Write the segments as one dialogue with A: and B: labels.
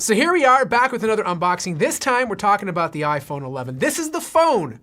A: So here we are back with another unboxing. This time we're talking about the iPhone 11. This is the phone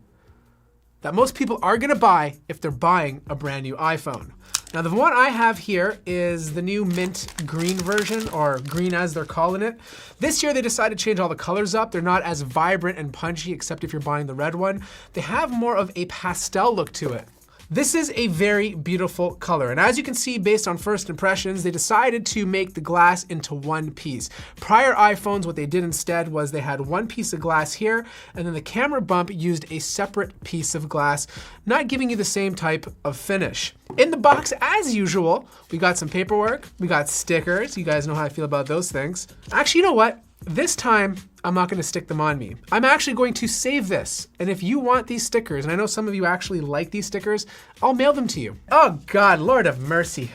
A: that most people are gonna buy if they're buying a brand new iPhone. Now the one I have here is the new mint green version, or green as they're calling it. This year they decided to change all the colors up. They're not as vibrant and punchy, except if you're buying the red one. They have more of a pastel look to it. This is a very beautiful color, and as you can see, based on first impressions, they decided to make the glass into one piece. Prior iPhones, what they did instead was they had one piece of glass here, and then the camera bump used a separate piece of glass, not giving you the same type of finish. In the box, as usual, we got some paperwork, we got stickers. You guys know how I feel about those things. Actually, you know what? This time, I'm not gonna stick them on me. I'm actually going to save this. And if you want these stickers, and I know some of you actually like these stickers, I'll mail them to you. Oh God, Lord of mercy.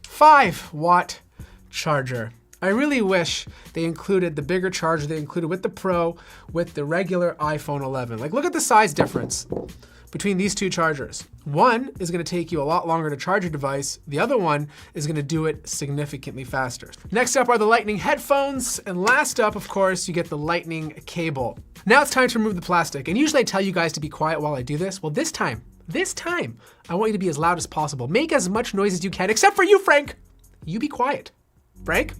A: 5-watt charger. I really wish they included the bigger charger they included with the Pro, with the regular iPhone 11. Like, look at the size difference between these two chargers. One is gonna take you a lot longer to charge your device. The other one is gonna do it significantly faster. Next up are the Lightning headphones. And last up, of course, you get the Lightning cable. Now it's time to remove the plastic. And usually I tell you guys to be quiet while I do this. Well, this time, I want you to be as loud as possible. Make as much noise as you can, except for you, Frank. You be quiet. Frank?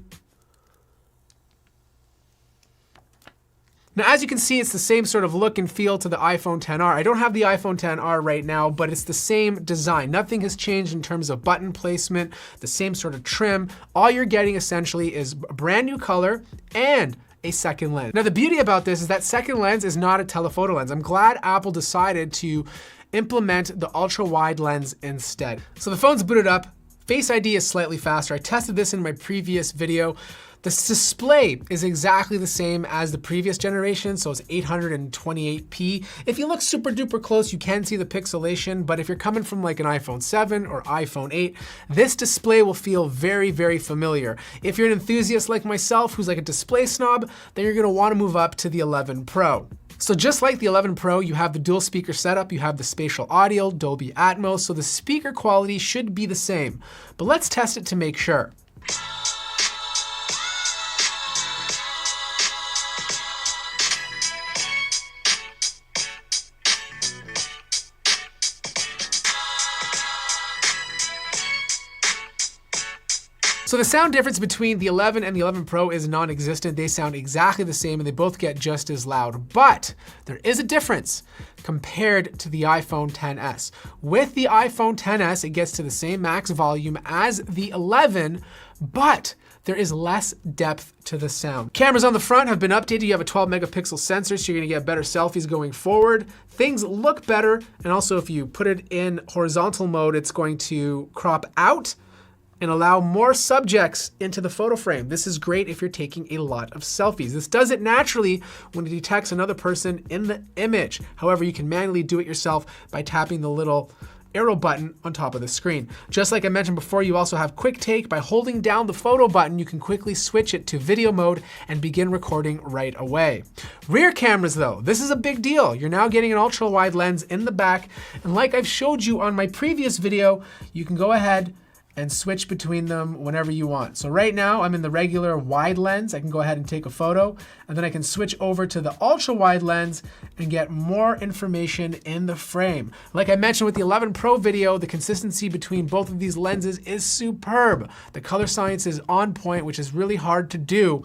A: Now, as you can see, it's the same sort of look and feel to the iPhone XR. I don't have the iPhone XR right now, but it's the same design. Nothing has changed in terms of button placement, the same sort of trim. All you're getting essentially is a brand new color and a second lens. Now, the beauty about this is that second lens is not a telephoto lens. I'm glad Apple decided to implement the ultra wide lens instead. So the phone's booted up. Face ID is slightly faster. I tested this in my previous video. The display is exactly the same as the previous generation, so it's 828p. If you look super duper close, you can see the pixelation, but if you're coming from like an iPhone 7 or iPhone 8, this display will feel very, very familiar. If you're an enthusiast like myself, who's like a display snob, then you're gonna wanna move up to the 11 Pro. So just like the 11 Pro, you have the dual speaker setup, you have the spatial audio, Dolby Atmos, so the speaker quality should be the same. But let's test it to make sure. So the sound difference between the 11 and the 11 Pro is non-existent. They sound exactly the same and they both get just as loud, but there is a difference compared to the iPhone XS. With the iPhone XS, it gets to the same max volume as the 11, but there is less depth to the sound. Cameras on the front have been updated. You have a 12 megapixel sensor, so you're gonna get better selfies going forward. Things look better, and also if you put it in horizontal mode, it's going to crop out and allow more subjects into the photo frame. This is great if you're taking a lot of selfies. This does it naturally when it detects another person in the image. However, you can manually do it yourself by tapping the little arrow button on top of the screen. Just like I mentioned before, you also have quick take. By holding down the photo button, you can quickly switch it to video mode and begin recording right away. Rear cameras though, this is a big deal. You're now getting an ultra wide lens in the back. And like I've showed you on my previous video, you can go ahead and switch between them whenever you want. So right now I'm in the regular wide lens. I can go ahead and take a photo, and then I can switch over to the ultra wide lens and get more information in the frame. Like I mentioned with the 11 Pro video, the consistency between both of these lenses is superb. The color science is on point, which is really hard to do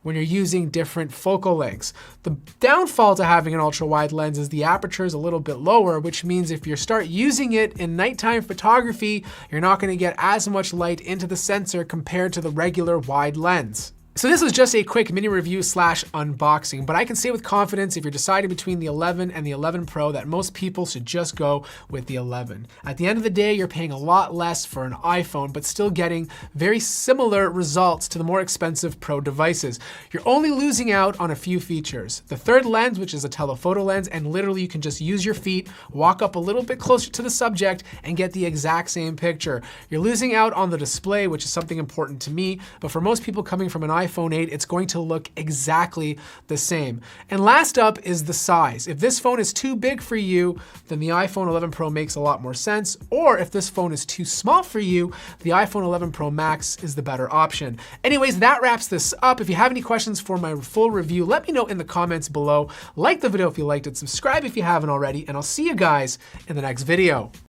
A: when you're using different focal lengths. The downfall to having an ultra wide lens is the aperture is a little bit lower, which means if you start using it in nighttime photography, you're not gonna get as much light into the sensor compared to the regular wide lens. So this was just a quick mini review slash unboxing, but I can say with confidence if you're deciding between the 11 and the 11 Pro that most people should just go with the 11. At the end of the day, you're paying a lot less for an iPhone, but still getting very similar results to the more expensive Pro devices. You're only losing out on a few features. The third lens, which is a telephoto lens, and literally you can just use your feet, walk up a little bit closer to the subject and get the exact same picture. You're losing out on the display, which is something important to me, but for most people coming from an iPhone, iPhone 8, it's going to look exactly the same. And last up is the size. If this phone is too big for you, then the iPhone 11 Pro makes a lot more sense. Or if this phone is too small for you, the iPhone 11 Pro Max is the better option. Anyways, that wraps this up. If you have any questions for my full review, let me know in the comments below. Like the video if you liked it, subscribe if you haven't already, and I'll see you guys in the next video.